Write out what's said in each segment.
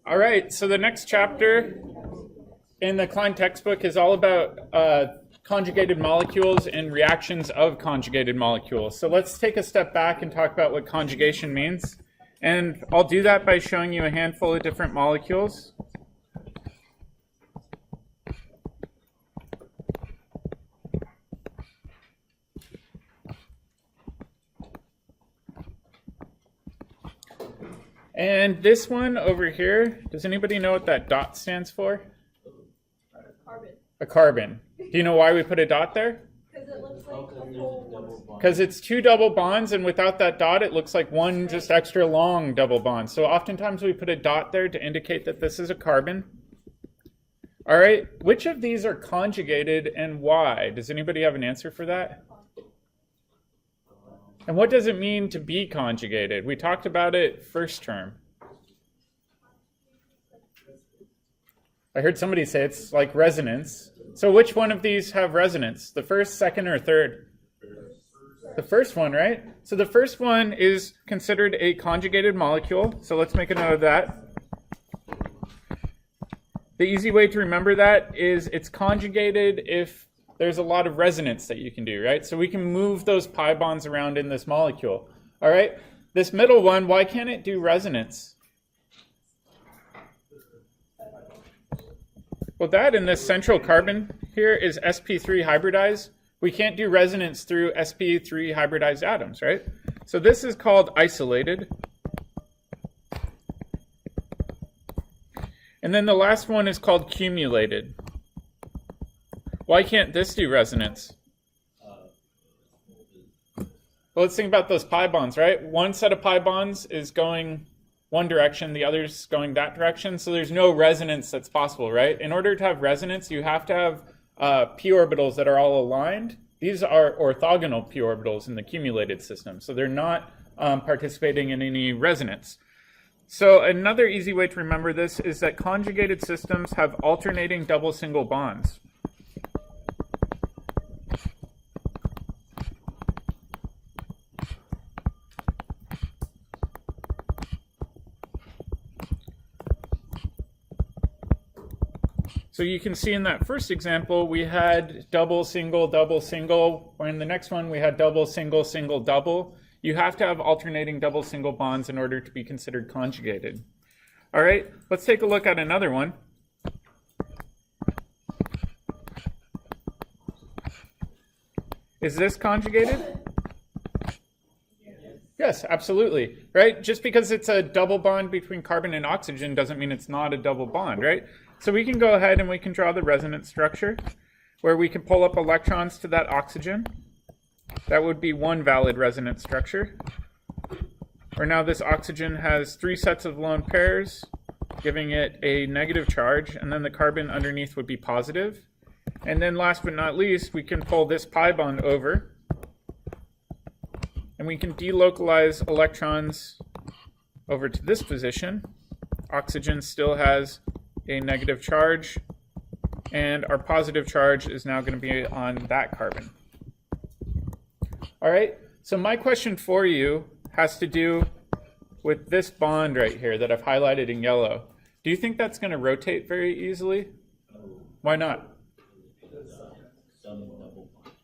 All right, so the next chapter in the Klein textbook is all about conjugated molecules and reactions of conjugated molecules. So let's take a step back and talk about what conjugation means. And I'll do that by showing you a handful of different molecules. And this one over here, does anybody know what that dot stands for? Carbon. A carbon. Do you know why we put a dot there? Because it looks like a whole. Because it's two double bonds, and without that dot, it looks like one just extra long double bond. So oftentimes we put a dot there to indicate that this is a carbon. All right, which of these are conjugated and why? Does anybody have an answer for that? And what does it mean to be conjugated? We talked about it first term. I heard somebody say it's like resonance. So which one of these have resonance? The first, second, or third? The first one, right? So the first one is considered a conjugated molecule. So let's make a note of that. The easy way to remember that is it's conjugated if there's a lot of resonance that you can do, right? So we can move those pi bonds around in this molecule. All right, this middle one, why can't it do resonance? Well, that in this central carbon here is sp3 hybridized. We can't do resonance through sp3 hybridized atoms, right? So this is called isolated. And then the last one is called cumulated. Why can't this do resonance? Well, let's think about those pi bonds, right? One set of pi bonds is going one direction, the other's going that direction, so there's no resonance that's possible, right? In order to have resonance, you have to have p orbitals that are all aligned. These are orthogonal p orbitals in the cumulated system, so they're not participating in any resonance. So another easy way to remember this is that conjugated systems have alternating double single bonds. So you can see in that first example, we had double, single, double, single. Or in the next one, we had double, single, single, double. You have to have alternating double single bonds in order to be considered conjugated. All right, let's take a look at another one. Is this conjugated? Yes, absolutely, right? Just because it's a double bond between carbon and oxygen doesn't mean it's not a double bond, right? So we can go ahead and we can draw the resonance structure where we can pull up electrons to that oxygen. That would be one valid resonance structure. Where now this oxygen has three sets of lone pairs, giving it a negative charge, and then the carbon underneath would be positive. And then last but not least, we can pull this pi bond over, and we can delocalize electrons over to this position. Oxygen still has a negative charge, and our positive charge is now going to be on that carbon. All right, so my question for you has to do with this bond right here that I've highlighted in yellow. Do you think that's going to rotate very easily? Why not?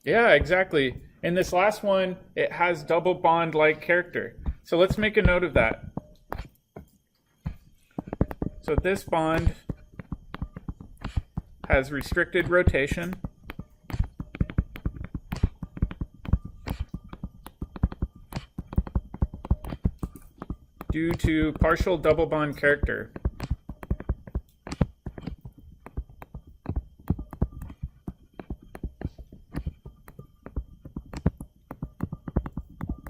Yeah, exactly. In this last one, it has double bond-like character. So let's make a note of that. So this bond has restricted rotation. Due to partial double bond character.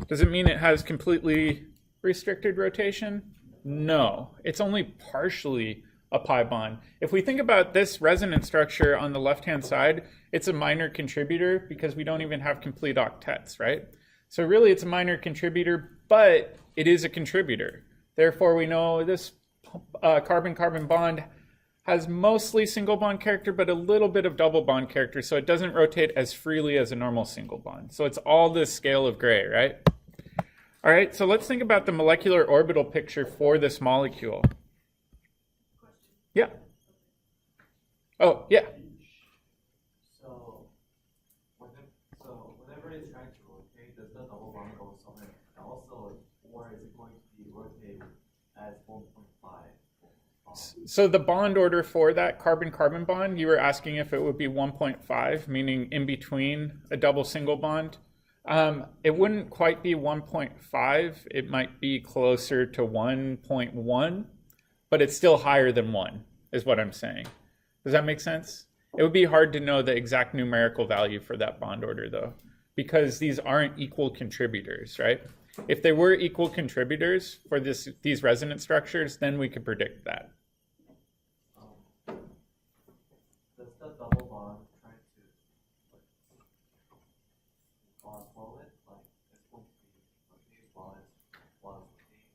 Does it mean it has completely restricted rotation? No, it's only partially a pi bond. If we think about this resonance structure on the left-hand side, it's a minor contributor because we don't even have complete octets, right? So really it's a minor contributor, but it is a contributor. Therefore, we know this carbon-carbon bond has mostly single bond character, but a little bit of double bond character, so it doesn't rotate as freely as a normal single bond. So it's all this scale of gray, right? All right, so let's think about the molecular orbital picture for this molecule. Yeah. Oh, yeah. So, whenever it's trying to rotate, does the double bond go somewhere else, or is it going to be rotated as 1.5? So the bond order for that carbon-carbon bond, you were asking if it would be 1.5, meaning in between a double single bond. It wouldn't quite be 1.5. It might be closer to 1.1, but it's still higher than 1, is what I'm saying. Does that make sense? It would be hard to know the exact numerical value for that bond order, though, because these aren't equal contributors, right? If they were equal contributors for these resonance structures, then we could predict that. Does the double bond try to follow it? Like, it's going to be rotated while it's rotating?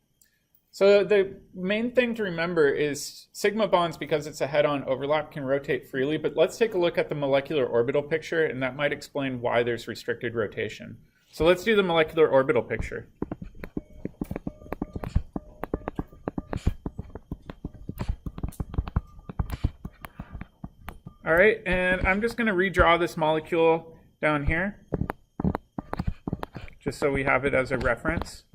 So the main thing to remember is sigma bonds, because it's a head-on overlap, can rotate freely, but let's take a look at the molecular orbital picture, and that might explain why there's restricted rotation. So let's do the molecular orbital picture. All right, and I'm just going to redraw this molecule down here, just so we have it as a reference.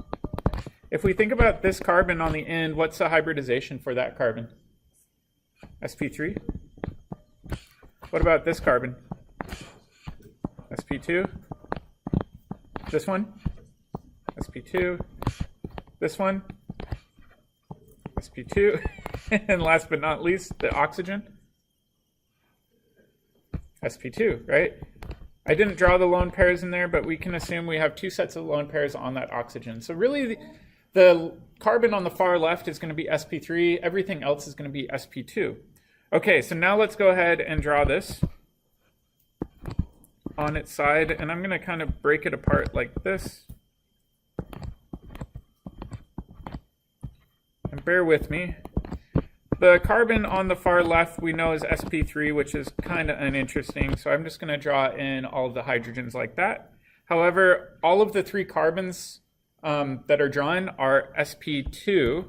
If we think about this carbon on the end, what's the hybridization for that carbon? sp3. What about this carbon? sp2. This one? sp2. This one? sp2. And last but not least, the oxygen? sp2, right? I didn't draw the lone pairs in there, but we can assume we have two sets of lone pairs on that oxygen. So really, the carbon on the far left is going to be sp3. Everything else is going to be sp2. Okay, so now let's go ahead and draw this on its side, and I'm going to kind of break it apart like this. And bear with me. The carbon on the far left we know is sp3, which is kind of uninteresting, so I'm just going to draw in all of the hydrogens like that. However, all of the three carbons that are drawn are sp2,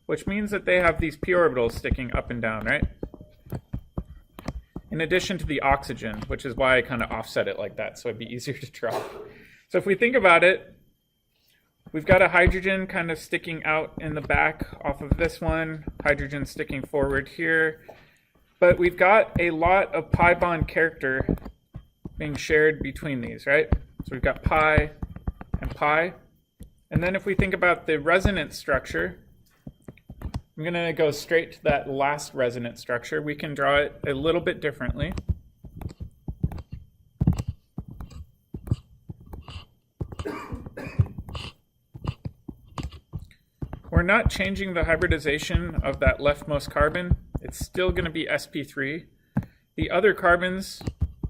which means that they have these p orbitals sticking up and down, right? In addition to the oxygen, which is why I kind of offset it like that, so it'd be easier to draw. So if we think about it, we've got a hydrogen kind of sticking out in the back off of this one, hydrogen sticking forward here, but we've got a lot of pi bond character being shared between these, right? So we've got pi and pi. And then if we think about the resonance structure, I'm going to go straight to that last resonance structure. We can draw it a little bit differently. We're not changing the hybridization of that leftmost carbon. It's still going to be sp3. The other carbons,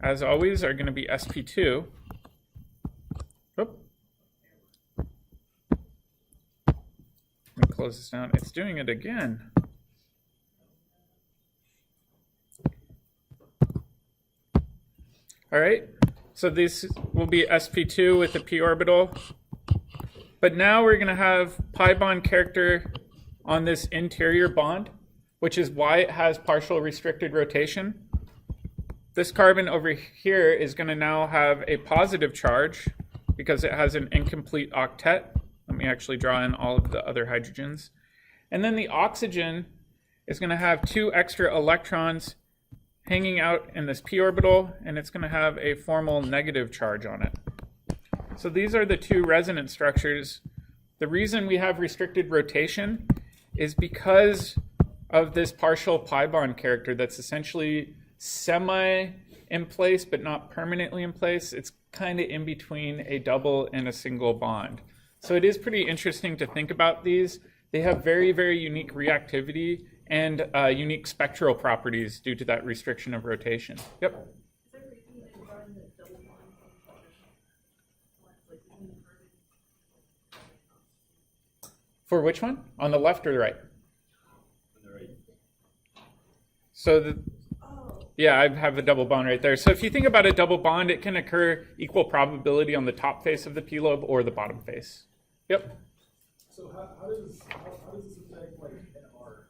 as always, are going to be sp2. Oop. Let me close this down. It's doing it again. All right, so this will be sp2 with a p orbital. But now we're going to have pi bond character on this interior bond, which is why it has partial restricted rotation. This carbon over here is going to now have a positive charge because it has an incomplete octet. Let me actually draw in all of the other hydrogens. And then the oxygen is going to have two extra electrons hanging out in this p orbital, and it's going to have a formal negative charge on it. So these are the two resonance structures. The reason we have restricted rotation is because of this partial pi bond character that's essentially semi in place but not permanently in place. It's kind of in between a double and a single bond. So it is pretty interesting to think about these. They have very, very unique reactivity and unique spectral properties due to that restriction of rotation. Yep. For which one? On the left or the right? On the right. So yeah, I have a double bond right there. So if you think about a double bond, it can occur equal probability on the top face of the p lobe or the bottom face. Yep. So how does this affect like NR?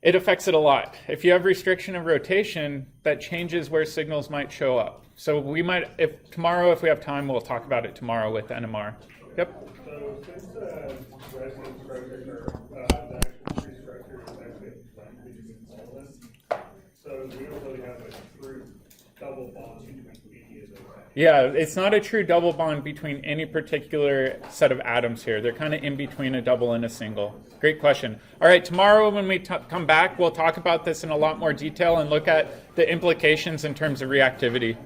It affects it a lot. If you have restriction of rotation, that changes where signals might show up. So we might, if we have time, we'll talk about it tomorrow with NMR. Yep. So since resonance structures are the actual tree structure is actually designed to do solvents, so we don't really have a true double bond between any of those. Yeah, it's not a true double bond between any particular set of atoms here. They're kind of in between a double and a single. Great question. All right, tomorrow when we come back, we'll talk about this in a lot more detail and look at the implications in terms of reactivity.